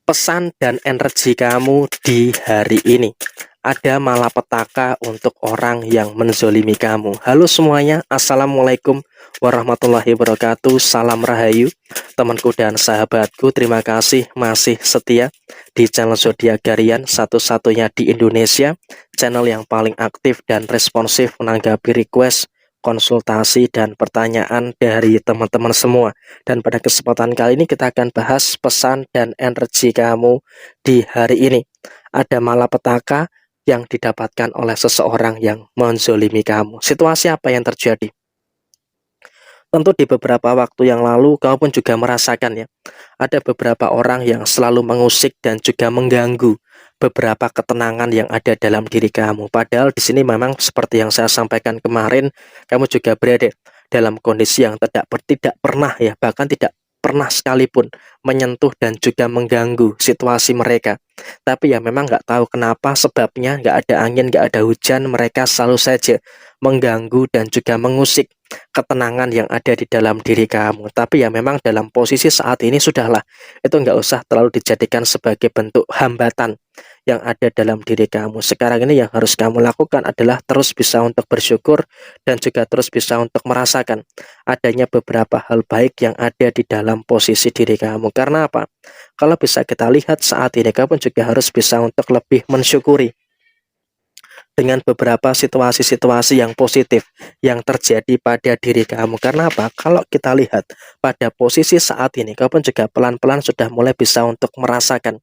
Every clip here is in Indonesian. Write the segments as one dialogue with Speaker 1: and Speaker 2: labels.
Speaker 1: Pesan dan energi kamu di hari ini. Ada malapetaka untuk orang yang menzolimi kamu. Halo semuanya, Assalamualaikum warahmatullahi wabarakatuh. Salam Rahayu, temanku dan sahabatku. Terima kasih masih setia di channel Zodiak Garian, satu-satunya di Indonesia, channel yang paling aktif dan responsif menanggapi request, konsultasi, dan pertanyaan dari teman-teman semua. Dan pada kesempatan kali ini kita akan bahas pesan dan energi kamu di hari ini. Ada malapetaka yang didapatkan oleh seseorang yang menzolimi kamu. Situasi apa yang terjadi? Tentu di beberapa waktu yang lalu kamu pun juga merasakan ya, ada beberapa orang yang selalu mengusik dan juga mengganggu beberapa ketenangan yang ada dalam diri kamu. Padahal di sini memang seperti yang saya sampaikan kemarin, kamu juga berada dalam kondisi yang tidak pernah ya, bahkan tidak pernah sekalipun menyentuh dan juga mengganggu situasi mereka. Tapi ya memang nggak tahu kenapa sebabnya, nggak ada angin, nggak ada hujan, mereka selalu saja mengganggu dan juga mengusik ketenangan yang ada di dalam diri kamu. Tapi ya memang dalam posisi saat ini sudahlah, itu nggak usah terlalu dijadikan sebagai bentuk hambatan yang ada dalam diri kamu. Sekarang ini yang harus kamu lakukan adalah terus bisa untuk bersyukur dan juga terus bisa untuk merasakan adanya beberapa hal baik yang ada di dalam posisi diri kamu. Karena apa? Kalau bisa kita lihat saat ini, kamu juga harus bisa untuk lebih mensyukuri dengan beberapa situasi-situasi yang positif yang terjadi pada diri kamu. Karena apa? Kalau kita lihat pada posisi saat ini, kamu juga pelan-pelan sudah mulai bisa untuk merasakan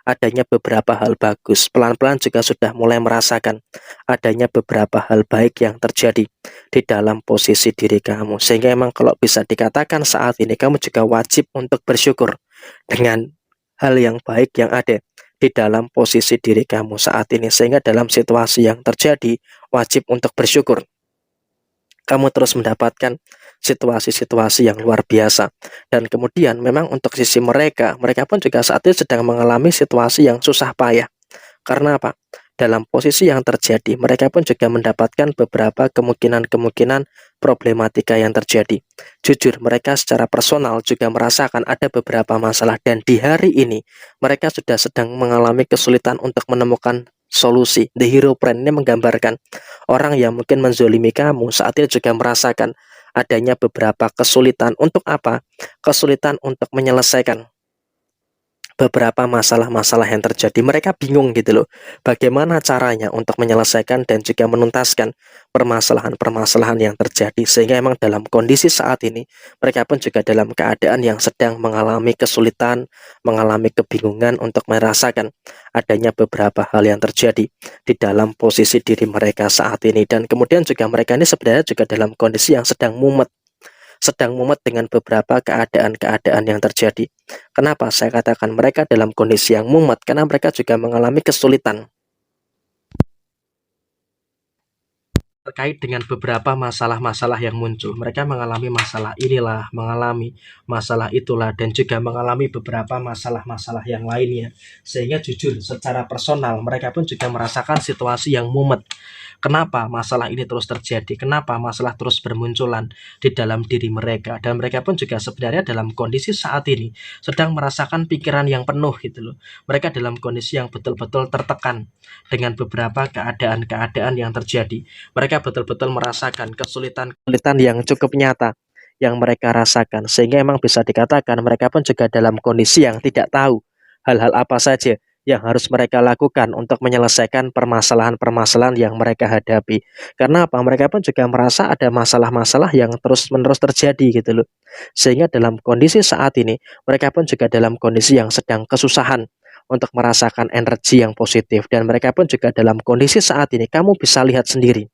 Speaker 1: adanya beberapa hal bagus. Pelan-pelan juga sudah mulai merasakan adanya beberapa hal baik yang terjadi di dalam posisi diri kamu. Sehingga emang kalau bisa dikatakan saat ini, kamu juga wajib untuk bersyukur dengan hal yang baik yang ada di dalam posisi diri kamu saat ini. Sehingga dalam situasi yang terjadi, wajib untuk bersyukur. Kamu terus mendapatkan situasi-situasi yang luar biasa. Dan kemudian memang untuk sisi mereka pun juga saat ini sedang mengalami situasi yang susah payah. Karena apa? Dalam posisi yang terjadi, mereka pun juga mendapatkan beberapa kemungkinan-kemungkinan problematika yang terjadi. Jujur, mereka secara personal juga merasakan ada beberapa masalah, dan di hari ini mereka sudah sedang mengalami kesulitan untuk menemukan solusi. The Hero Friend ini menggambarkan orang yang mungkin menzolimi kamu saat ini juga merasakan adanya beberapa kesulitan. Untuk apa? Kesulitan untuk menyelesaikan beberapa masalah-masalah yang terjadi. Mereka bingung gitu loh, bagaimana caranya untuk menyelesaikan dan juga menuntaskan permasalahan-permasalahan yang terjadi. Sehingga emang dalam kondisi saat ini, mereka pun juga dalam keadaan yang sedang mengalami kesulitan, mengalami kebingungan untuk merasakan adanya beberapa hal yang terjadi di dalam posisi diri mereka saat ini. Dan kemudian juga mereka ini sebenarnya juga dalam kondisi yang sedang mumet dengan beberapa keadaan-keadaan yang terjadi. Kenapa saya katakan mereka dalam kondisi yang mumet? Karena mereka juga mengalami kesulitan terkait dengan beberapa masalah-masalah yang muncul. Mereka mengalami masalah inilah, mengalami masalah itulah, dan juga mengalami beberapa masalah-masalah yang lainnya. Sehingga jujur secara personal mereka pun juga merasakan situasi yang mumet. Kenapa masalah ini terus terjadi? Kenapa masalah terus bermunculan di dalam diri mereka? Dan mereka pun juga sebenarnya dalam kondisi saat ini sedang merasakan pikiran yang penuh gitu loh. Mereka dalam kondisi yang betul-betul tertekan dengan beberapa keadaan-keadaan yang terjadi. Mereka betul-betul merasakan kesulitan-kesulitan yang cukup nyata yang mereka rasakan. Sehingga emang bisa dikatakan mereka pun juga dalam kondisi yang tidak tahu hal-hal apa saja yang harus mereka lakukan untuk menyelesaikan permasalahan-permasalahan yang mereka hadapi. Karena apa? Mereka pun juga merasa ada masalah-masalah yang terus-menerus terjadi gitu loh. Sehingga dalam kondisi saat ini, mereka pun juga dalam kondisi yang sedang kesusahan untuk merasakan energi yang positif. Dan mereka pun juga dalam kondisi saat ini, kamu bisa lihat sendiri,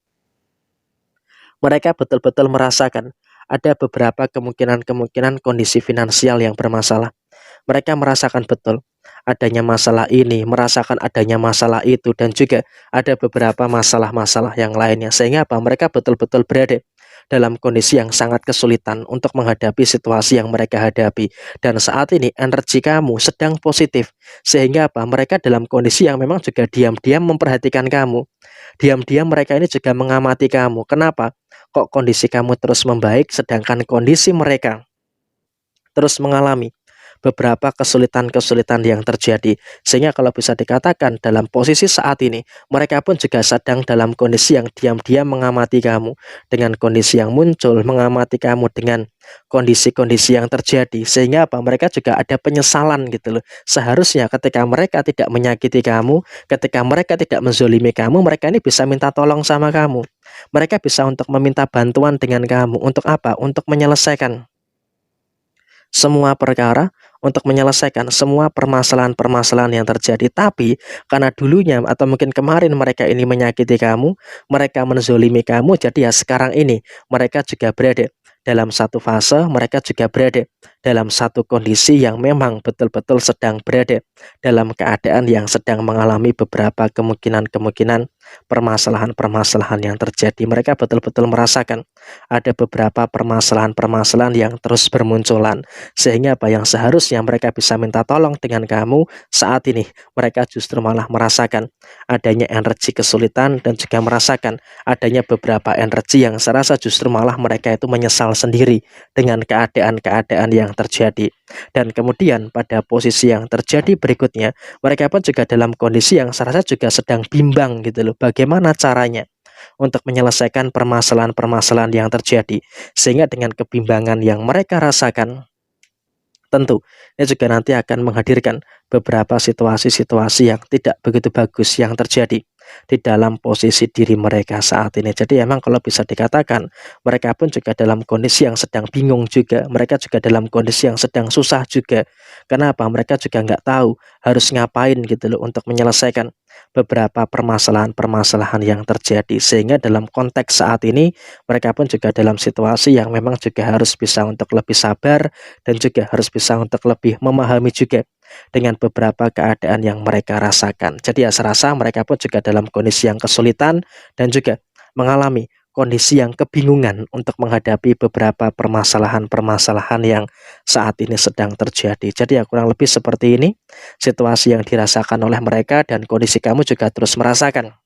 Speaker 1: mereka betul-betul merasakan ada beberapa kemungkinan-kemungkinan kondisi finansial yang bermasalah. Mereka merasakan betul adanya masalah ini, merasakan adanya masalah itu, dan juga ada beberapa masalah-masalah yang lainnya. Sehingga apa? Mereka betul-betul berada dalam kondisi yang sangat kesulitan untuk menghadapi situasi yang mereka hadapi. Dan saat ini energi kamu sedang positif. Sehingga apa? Mereka dalam kondisi yang memang juga diam-diam memperhatikan kamu. Diam-diam mereka ini juga mengamati kamu. Kenapa? Kok kondisi kamu terus membaik sedangkan kondisi mereka terus mengalami beberapa kesulitan-kesulitan yang terjadi. Sehingga kalau bisa dikatakan dalam posisi saat ini, mereka pun juga sedang dalam kondisi yang diam-diam mengamati kamu, dengan kondisi yang muncul, mengamati kamu dengan kondisi-kondisi yang terjadi. Sehingga apa? Mereka juga ada penyesalan gitu loh. Seharusnya ketika mereka tidak menyakiti kamu, ketika mereka tidak menzolimi kamu, mereka ini bisa minta tolong sama kamu. Mereka bisa untuk meminta bantuan dengan kamu. Untuk apa? Untuk menyelesaikan semua perkara, untuk menyelesaikan semua permasalahan-permasalahan yang terjadi. Tapi karena dulunya atau mungkin kemarin mereka ini menyakiti kamu, mereka menzolimi kamu, jadi ya sekarang ini mereka juga berada dalam satu fase, mereka juga berada dalam satu kondisi yang memang betul-betul sedang berada dalam keadaan yang sedang mengalami beberapa kemungkinan-kemungkinan permasalahan-permasalahan yang terjadi. Mereka betul-betul merasakan ada beberapa permasalahan-permasalahan yang terus bermunculan. Sehingga apa yang seharusnya mereka bisa minta tolong dengan kamu, saat ini mereka justru malah merasakan adanya energi kesulitan dan juga merasakan adanya beberapa energi yang serasa justru malah mereka itu menyesal sendiri dengan keadaan-keadaan yang terjadi. Dan kemudian pada posisi yang terjadi berikutnya, mereka pun juga dalam kondisi yang serasa juga sedang bimbang gitu loh, bagaimana caranya untuk menyelesaikan permasalahan-permasalahan yang terjadi. Sehingga dengan kebimbangan yang mereka rasakan, tentu, ini juga nanti akan menghadirkan beberapa situasi-situasi yang tidak begitu bagus yang terjadi di dalam posisi diri mereka saat ini. Jadi emang kalau bisa dikatakan, mereka pun juga dalam kondisi yang sedang bingung juga. Mereka juga dalam kondisi yang sedang susah juga. Kenapa? Mereka juga nggak tahu harus ngapain gitu loh untuk menyelesaikan beberapa permasalahan-permasalahan yang terjadi. Sehingga dalam konteks saat ini, mereka pun juga dalam situasi yang memang juga harus bisa untuk lebih sabar dan juga harus bisa untuk lebih memahami juga dengan beberapa keadaan yang mereka rasakan. Jadi ya serasa mereka pun juga dalam kondisi yang kesulitan dan juga mengalami kondisi yang kebingungan untuk menghadapi beberapa permasalahan-permasalahan yang saat ini sedang terjadi. Jadi ya kurang lebih seperti ini situasi yang dirasakan oleh mereka, dan kondisi kamu juga terus merasakan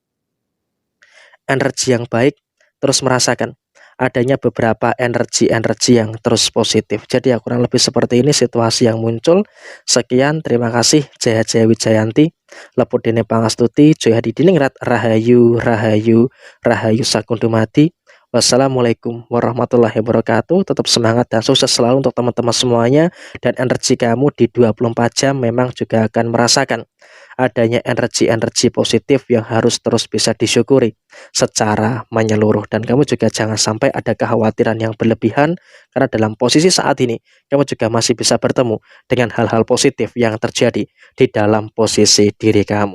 Speaker 1: energi yang baik, terus merasakan adanya beberapa energi-energi yang terus positif. Jadi ya kurang lebih seperti ini situasi yang muncul. Sekian, terima kasih. Jaya Jaya Wijayanti, Lepudene Pangastuti, Joy Hadi Diningrat, Rahayu, Rahayu, Rahayu Sakundumati. Wassalamualaikum warahmatullahi wabarakatuh. Tetap semangat dan sukses selalu untuk teman-teman semuanya. Dan energi kamu di 24 jam memang juga akan merasakan adanya energi-energi positif yang harus terus bisa disyukuri secara menyeluruh. Dan kamu juga jangan sampai ada kekhawatiran yang berlebihan, karena dalam posisi saat ini kamu juga masih bisa bertemu dengan hal-hal positif yang terjadi di dalam posisi diri kamu.